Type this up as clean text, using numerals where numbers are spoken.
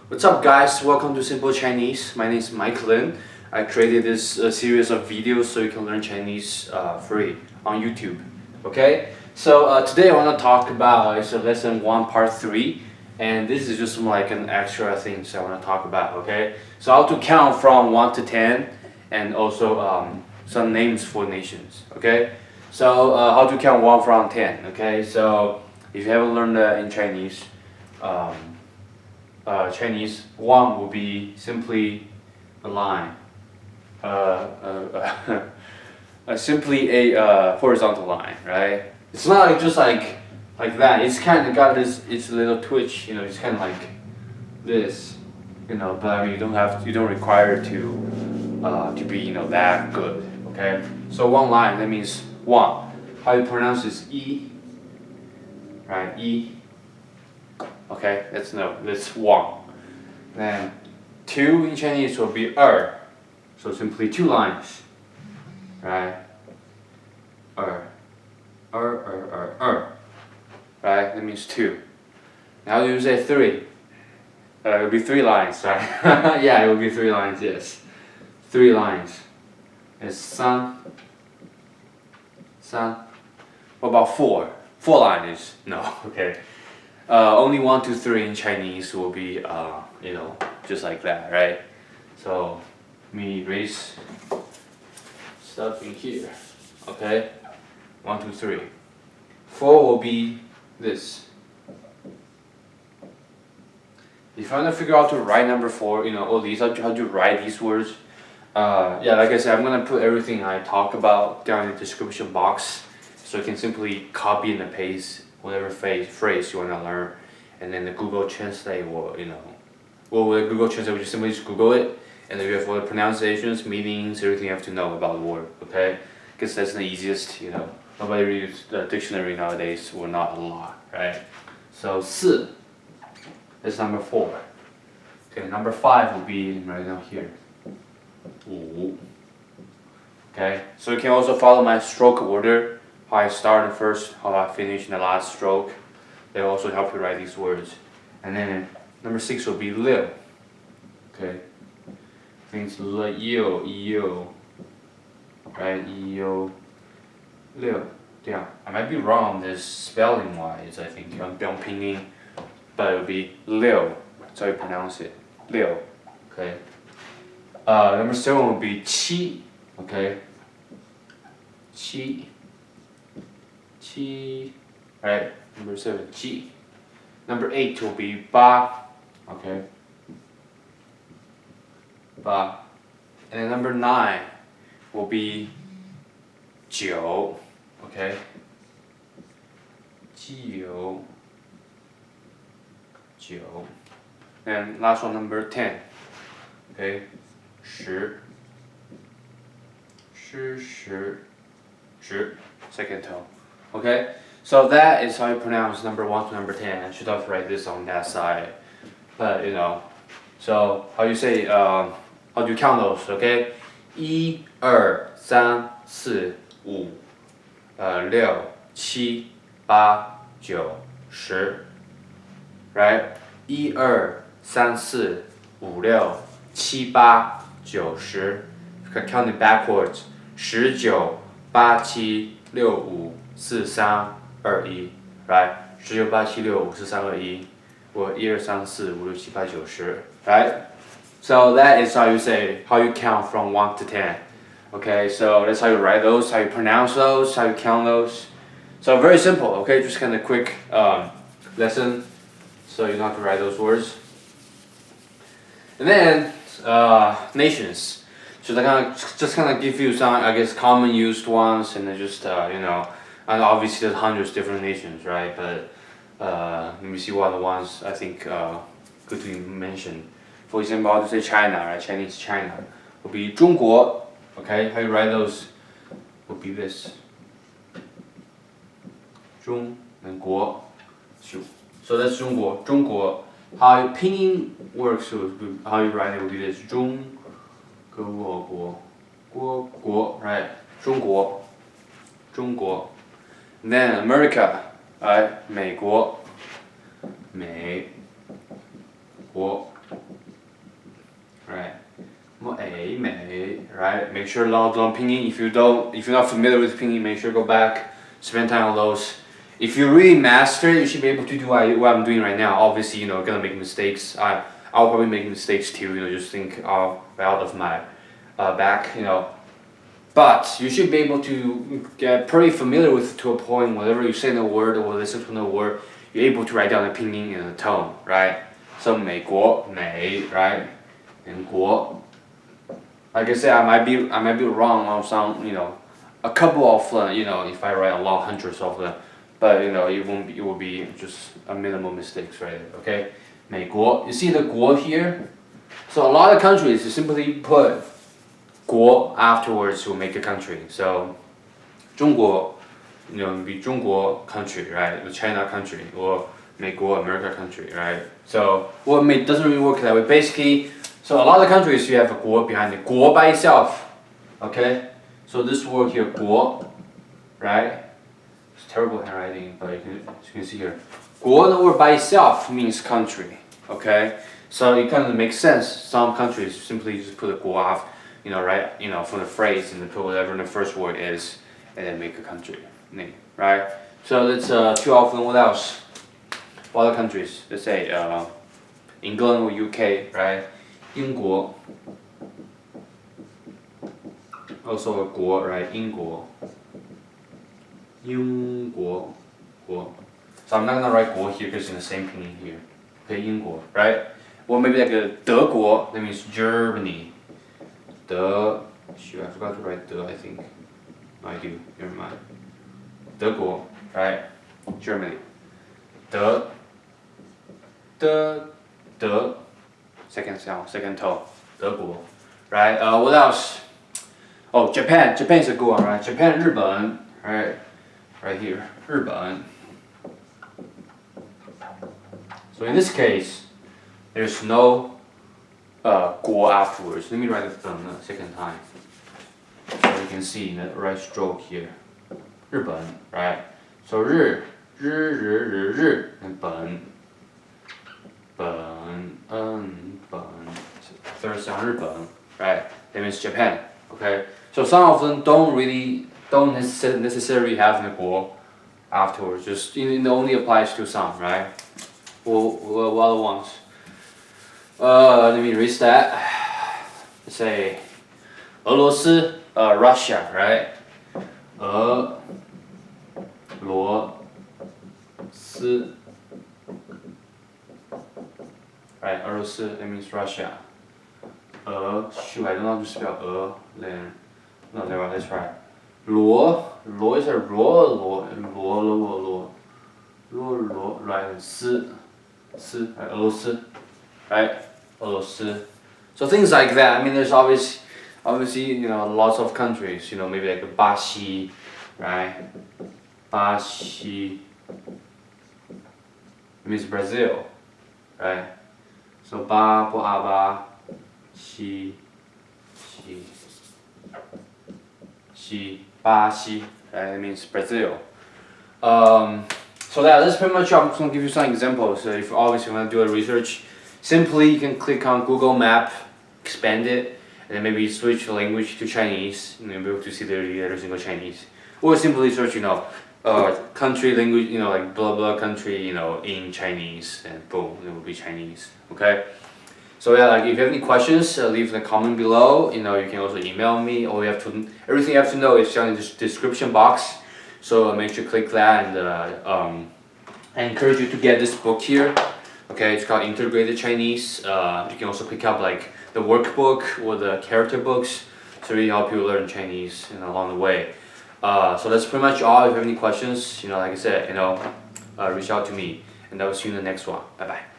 What's up guys, welcome to Simple Chinese. My name is Mike Lin. I created this series of videos so you can learn Chinese free on YouTube. Okay, so today I want to talk about it's lesson 1 part 3 and this is just like an extra things I want to talk about. Okay, so how to count from 1 to 10 and also some names for nations. Okay, so how to count 1 from 10. Okay, so if you haven't learned that in Chinese, Chinese 1 will be simply a line, simply a horizontal line, right? It's not like just like that. It's kind of got it's a little twitch, it's kind of like this, But I mean, you don't require to be that good, okay? So one line, that means 1. How you pronounce this? E, right? E. Okay, that's 1. Then 2 in Chinese will be 二, so simply 2 lines, right? 二, 二, right? That means 2. Now you say 3. It will be 3 lines, right? Yeah, it will be 3 lines. Yes, 3 lines. It's 三. What about 4? 4 lines? No. Okay. Only 1, 2, 3 in Chinese will be, just like that, right? So, let me erase stuff in here. Okay, 1, 2, 3. 4 will be this. If you want to figure out to write number 4, all these, how to write these words. Yeah, like I said, I'm gonna put everything I talk about down in the description box, so you can simply copy and paste whatever phrase you want to learn, and then the Google Translate will, with Google Translate, you simply just Google it, and then you have all the pronunciations, meanings, everything you have to know about the word, okay? Because that's the easiest, Nobody reads the dictionary nowadays, or not a lot, right? So 4 is number 4. Okay, number 5 will be right now here. 5. Okay, so you can also follow my stroke order. How I start the first, how I finish in the last stroke. They will also help you write these words. And then number 6 will be 6. Okay, I think it's 6, right? 6. Yeah, I might be wrong this spelling wise, I think on pinyin, but it will be 6. That's how you pronounce it. 6. Okay. Number 7 will be 7. Okay. 7. Right, number 7, 7. Number 8 will be 8. Okay. 8. And then number 9 will be 9. Okay. 9. And last one, number 10. Okay. 10. 10. Second tone. Okay, so that is how you pronounce number 1 to number 10. I should have write this on that side, but so how you say, how do you count those? Okay, 1, 2, 3, 4, 5, 6, 7, 8, 9, 10. Right? 1, 2, 3, 4, 5, 6, 7, 8, 9, 10. You can count it backwards. 19, 8, 7, 6, 5, 4, 3, 2, 1, right? 19, 8, 7, 6, 5, 4, 3, 2, 1, or 1, 2, 3, 4, 5, 6, 7, 8, 9, 10, right? So that is how you say, how you count from 1 to 10. Okay, so that's how you write those, how you pronounce those, how you count those. So very simple, okay? Just kind of quick lesson, so you don't have to write those words. And then nations. So they just kind of give you some, I guess, common used ones, and then just and obviously there's hundreds of different nations, right? But let me see what the ones I think good to mention. For example, how to say China, right? Chinese China will be 中国. Okay, how you write those will be this. 中 and 国. So that's 中国. 中国. How pinyin works, how you write it will be this. 中国国, right? 中国. 中国. Then America, right? 美国. 美国. right? Make sure to learn pinyin. If you're not familiar with pinyin, make sure to go back, spend time on those. If you really master it, you should be able to do what I'm doing right now. Obviously, gonna make mistakes. I'll probably make mistakes too. Just think out of my back. But you should be able to get pretty familiar with to a point. Whenever you say the word or listen to the word, you're able to write down the pinyin and the tone, right? So 美国, 美, right? And 国. Like I said, I might be wrong on some, a couple of, if I write a lot, hundreds of them, but it will be just a minimal mistakes, right? Okay, 美国. You see the 国 here? So a lot of countries you simply put 国 afterwards to make a country. So 中国, be 中国 country, right? The China country, or 美国 America country, right? So doesn't really work that way. Basically, so a lot of countries you have a 国 behind it. 国 by itself, okay? So this word here, 国, right? It's terrible handwriting, but as you can see here, 国, the word by itself means country, okay? So it kind of makes sense. Some countries simply just put a 国 off, right? From the phrase and put whatever the first word is, and then make a country name, right? So that's too often. What else? What other countries? Let's say England or UK, right? 英国 also a 国, right? 英国 国 So I'm not gonna write 国 here because it's in the same pinyin here. Okay, 英国, right? Or maybe like a 德国, that means Germany. Shoot, I forgot to write 德, I think. No, I do, never mind. 德国, right? Germany. 德 second sound, second tone. 德国, right? What else? Oh, Japan. Japan is a good one, right? Japan, 日本, right? Right here, 日本. So in this case, there's no 国 afterwards. Let me write it down the second time. So you can see in the right stroke here. 日本, right? So 日 and 本. Third sound 日本, right? That means Japan. Okay. So some of them don't necessarily have the 国 afterwards. Just it only applies to some, right? What other ones? Let me erase that. Let's say 俄罗斯, Russia, right? 俄罗斯, right? 俄罗斯, that means Russia. Shoot, I don't know how to spell then. No, let's try. 罗 is a 罗 right? 斯 right? 俄罗斯 right? 俄罗斯. So things like that. I mean, there's obviously lots of countries. Maybe like 巴西, right? 巴西 means Brazil, right? So 巴 西 巴西, right? It means Brazil. So that's pretty much all. I'm just gonna give you some examples. So if obviously you want to do a research, simply you can click on Google Map, expand it, and then maybe switch the language to Chinese, and you'll be able to see the letters in Chinese. Or simply search, country language, like blah blah country, in Chinese, and boom, it will be Chinese. Okay. So yeah, if you have any questions, leave in the comment below. You can also email me. Everything you have to know is down in the description box. So make sure to click that, and I encourage you to get this book here. Okay, it's called Integrated Chinese. You can also pick up like the workbook or the character books to really help you learn Chinese along the way. So that's pretty much all. If you have any questions, like I said, reach out to me, and I will see you in the next one. Bye bye.